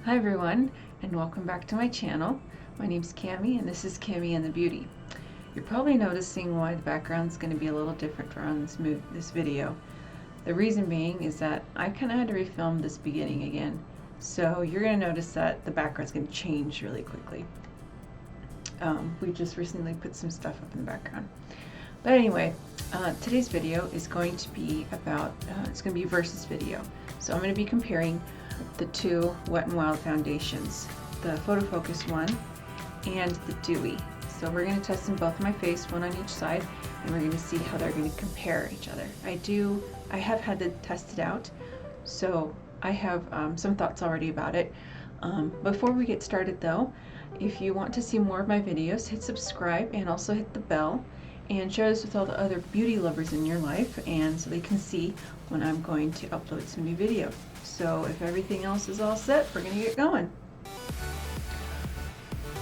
Hi everyone, and welcome back to my channel. My name's Cami, and this is Cami and the Beauty. You're probably noticing why the background's going to be a little different around this video. The reason being is that I kind of had to refilm this beginning again, so you're going to notice that the background's going to change really quickly. We just recently put some stuff up in the background. But anyway, today's video is going to be about, it's going to be a versus video. So I'm going to be comparing the two Wet n Wild foundations, the PhotoFocus one and the Dewy. So we're going to test them both on my face, one on each side, and we're going to see how they're going to compare each other. I have had to test it out, so I have some thoughts already about it. Before we get started though, if you want to see more of my videos, hit subscribe and also hit the bell and share this with all the other beauty lovers in your life, and so they can see when I'm going to upload some new videos. So if everything else is all set, we're going to get going.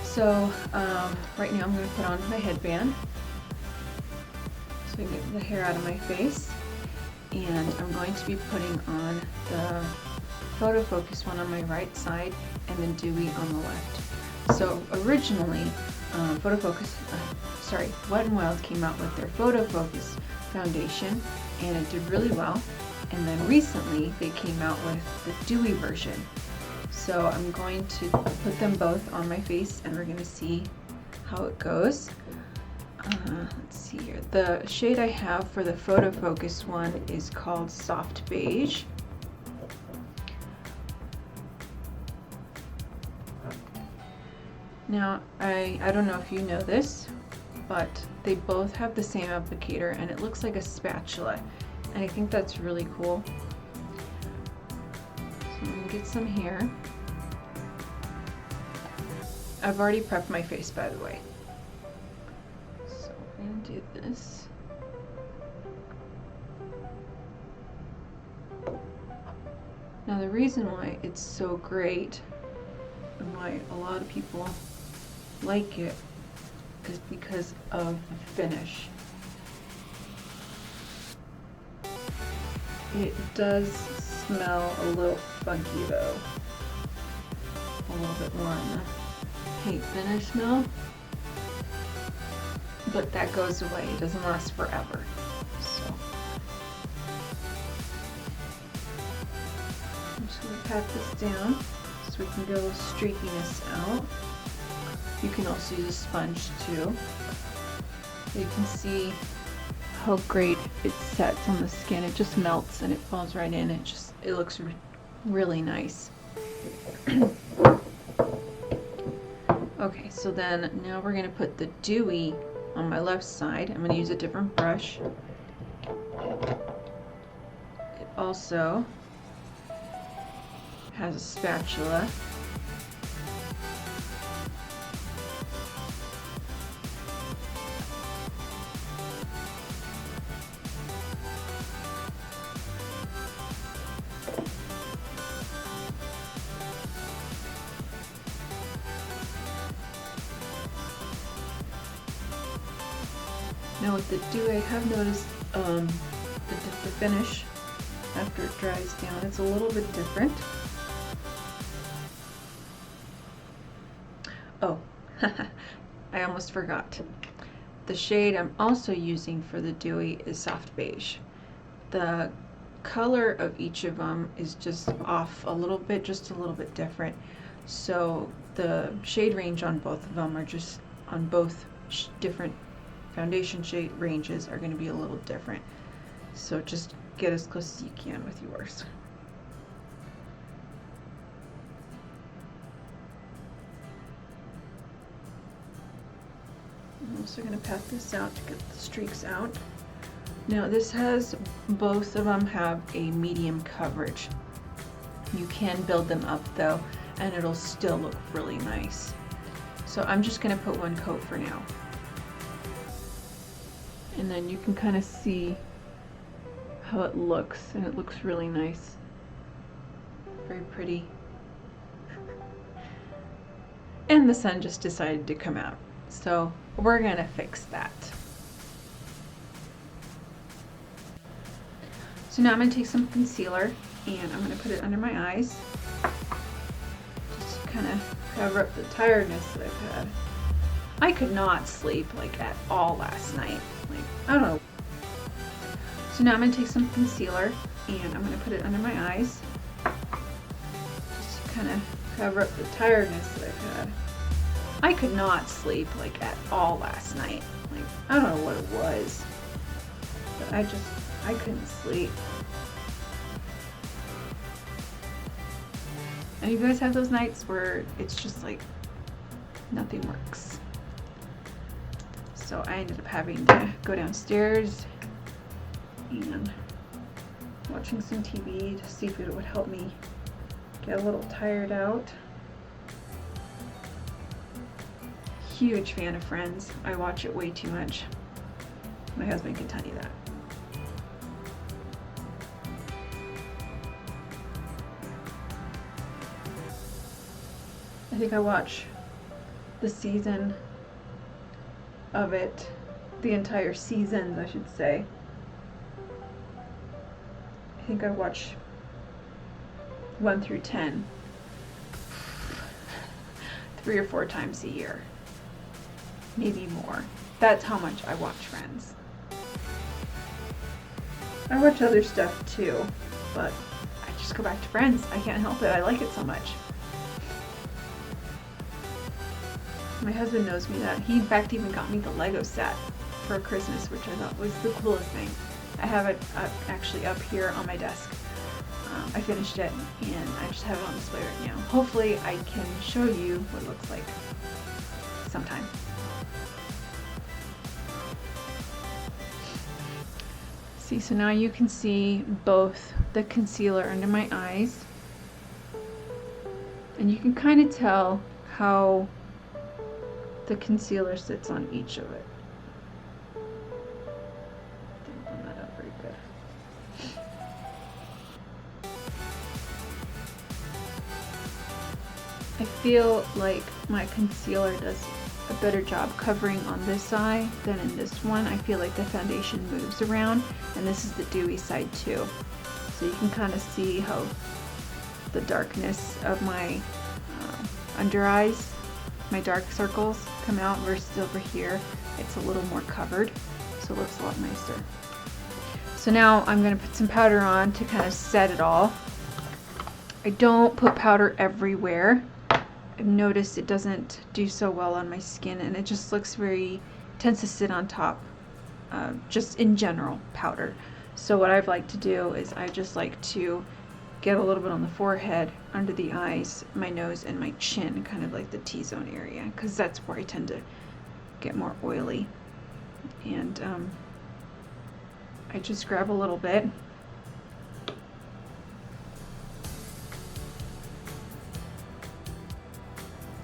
So right now I'm going to put on my headband so I can get the hair out of my face, and I'm going to be putting on the PhotoFocus one on my right side and then Dewy on the left. So originally Wet n Wild came out with their PhotoFocus foundation and it did really well. And then recently they came out with the Dewy version. So I'm going to put them both on my face and we're going to see how it goes. Let's see here. The shade I have for the PhotoFocus one is called Soft Beige. Now, I don't know if you know this, but they both have the same applicator and it looks like a spatula. And I think that's really cool. So I'm going to get some here. I've already prepped my face, by the way. So I'm going to do this. Now the reason why it's so great and why a lot of people like it is because of the finish. It does smell a little funky though. A little bit more on the paint finish smell. But that goes away. It doesn't last forever. So I'm just going to pat this down so we can get a little streakiness out. You can also use a sponge too. You can see how great it sets on the skin. It just melts and it falls right in. It looks really nice. Okay, so then now we're going to put the Dewy on my left side. I'm going to use a different brush. It also has a spatula. Now with the Dewy, I have noticed the finish after it dries down, it's a little bit different. Oh, I almost forgot. The shade I'm also using for the Dewy is Soft Beige. The color of each of them is just off a little bit, just a little bit different. So the shade range on both of them are just on both different foundation shade ranges are going to be a little different. So just get as close as you can with yours. I'm also going to pat this out to get the streaks out. Now this has, both of them have a medium coverage. You can build them up though and it'll still look really nice. So I'm just going to put one coat for now. And then you can kind of see how it looks, and it looks really nice. Very pretty. And the sun just decided to come out. So we're gonna fix that. So now I'm gonna take some concealer and I'm gonna put it under my eyes. Just kind of cover up the tiredness that I've had. I could not sleep like at all last night. Like, I don't know. So now I'm going to take some concealer and I'm going to put it under my eyes. Just to kind of cover up the tiredness that I've had. I could not sleep like at all last night. Like, I don't know what it was, but I couldn't sleep. And you guys have those nights where it's just like nothing works. So I ended up having to go downstairs and watching some TV to see if it would help me get a little tired out. Huge fan of Friends. I watch it way too much. My husband can tell you that. I think I watch the season of it, the entire seasons, I should say. I think I watch 1 through 10 3 or 4 times a year, maybe more. That's how much I watch Friends. I watch other stuff too, but I just go back to Friends. I can't help it. I like it so much. My husband knows me that. He in fact even got me the Lego set for Christmas, which I thought was the coolest thing. I have it actually up here on my desk. I finished it and I just have it on display right now. Hopefully I can show you what it looks like sometime. See, so now you can see both the concealer under my eyes, and you can kind of tell how the concealer sits on each of it. Didn't blend that out very good. I feel like my concealer does a better job covering on this eye than in this one. I feel like the foundation moves around, and this is the dewy side too. So you can kind of see how the darkness of my under eyes, my dark circles come out, versus over here it's a little more covered, so it looks a lot nicer. So now I'm going to put some powder on to kind of set it all. I don't put powder everywhere. I've noticed it doesn't do so well on my skin, and it just looks tends to sit on top, just in general, powder. So what I've liked to do is I just like to get a little bit on the forehead, under the eyes, my nose, and my chin, kind of like the T-zone area, because that's where I tend to get more oily. And I just grab a little bit.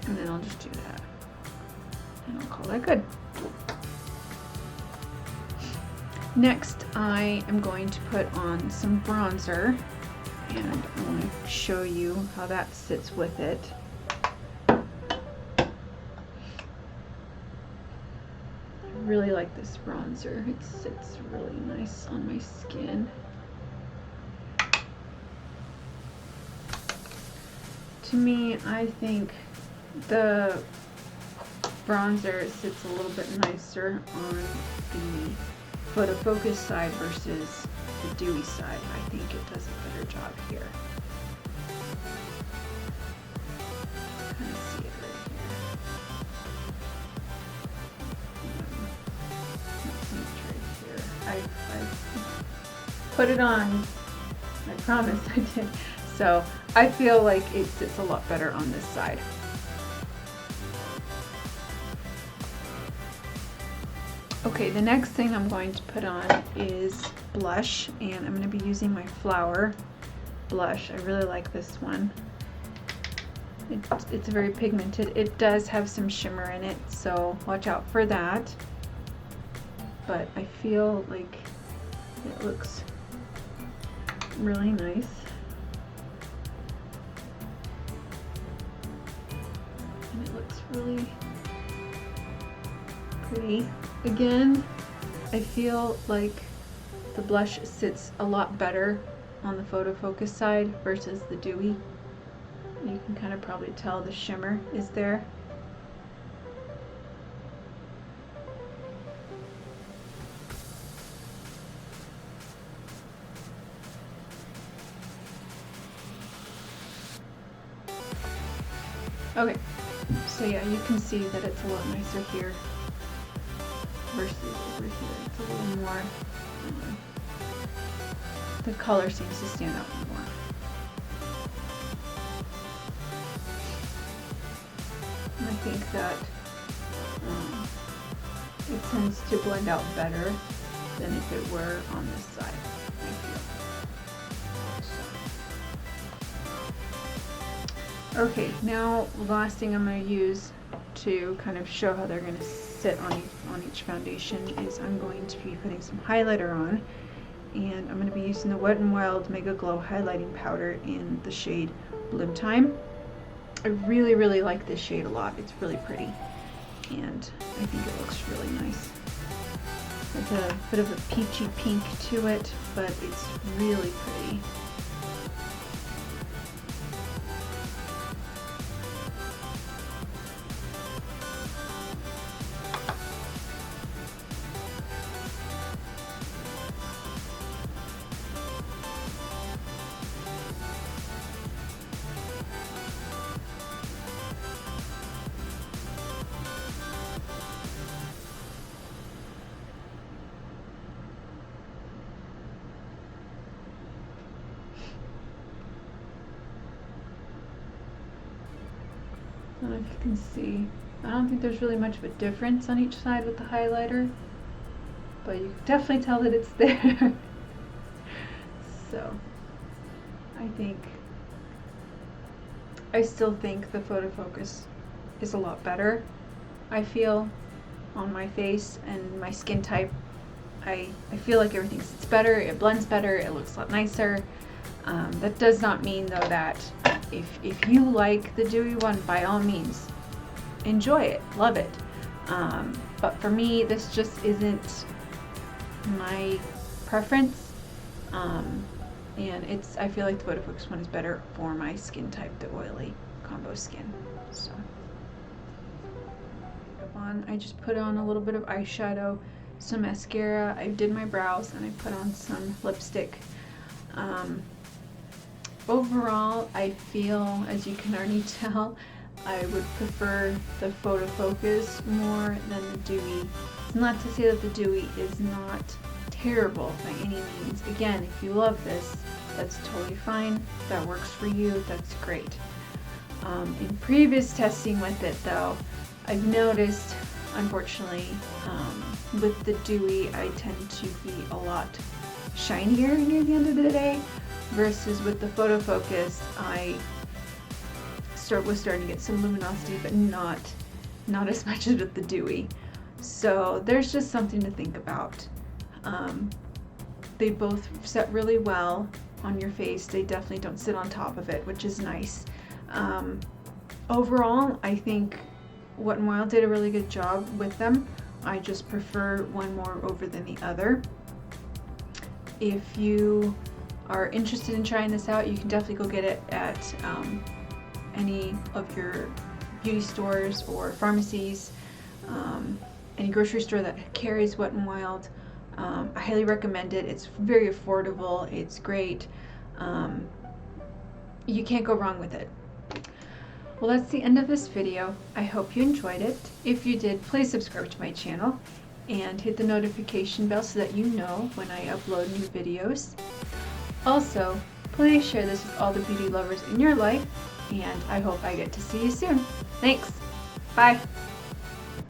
And then I'll just do that. And I'll call that good. Next, I am going to put on some bronzer, and I want to show you how that sits with it. I really like this bronzer. It sits really nice on my skin. To me, I think the bronzer sits a little bit nicer on the PhotoFocus side versus the dewy side. I think it does a better job here. Kind of see it right here. I've put it on. I promise I did. So I feel like it sits a lot better on this side. Okay, the next thing I'm going to put on is blush, and I'm going to be using my Flower blush. I really like this one. It's very pigmented. It does have some shimmer in it, so watch out for that. But I feel like it looks really nice. And it looks really pretty. Again, I feel like the blush sits a lot better on the PhotoFocus side versus the dewy. You can kind of probably tell the shimmer is there. Okay, so yeah, you can see that it's a lot nicer here versus over here. It's a little more, the color seems to stand out more. And I think that it tends to blend out better than if it were on this side, I feel. Okay, now the last thing I'm going to use to kind of show how they're going to sit on each foundation is I'm going to be putting some highlighter on, and I'm going to be using the Wet n Wild Mega Glow highlighting powder in the shade Bloom Time. I really like this shade a lot. It's really pretty, and I think it looks really nice. There's a bit of a peachy pink to it, but it's really pretty. I don't know if you can see. I don't think there's really much of a difference on each side with the highlighter, but you can definitely tell that it's there. So, I still think the PhotoFocus is a lot better, I feel, on my face and my skin type. I feel like everything sits better, it blends better, it looks a lot nicer. That does not mean though that if you like the Dewy one, by all means enjoy it, love it. But for me, this just isn't my preference. And I feel like the PhotoFocus one is better for my skin type, the oily combo skin. So I just put on a little bit of eyeshadow, some mascara, I did my brows, and I put on some lipstick. Overall, I feel, as you can already tell, I would prefer the PhotoFocus more than the Dewy. It's not to say that the Dewy is not terrible by any means. Again, if you love this, that's totally fine. If that works for you, that's great. In previous testing with it though, I've noticed, unfortunately, with the Dewy, I tend to be a lot shinier near the end of the day, versus with the PhotoFocus, I was starting to get some luminosity, but not as much as with the Dewy. So there's just something to think about. They both set really well on your face. They definitely don't sit on top of it, which is nice. Overall, I think Wet n Wild did a really good job with them. I just prefer one more over than the other. If you are interested in trying this out, you can definitely go get it at any of your beauty stores or pharmacies, any grocery store that carries Wet n Wild. I highly recommend it. It's very affordable. It's great. You can't go wrong with it. Well, that's the end of this video. I hope you enjoyed it. If you did, please subscribe to my channel and hit the notification bell so that you know when I upload new videos. Also, please share this with all the beauty lovers in your life, and I hope I get to see you soon. Thanks. Bye.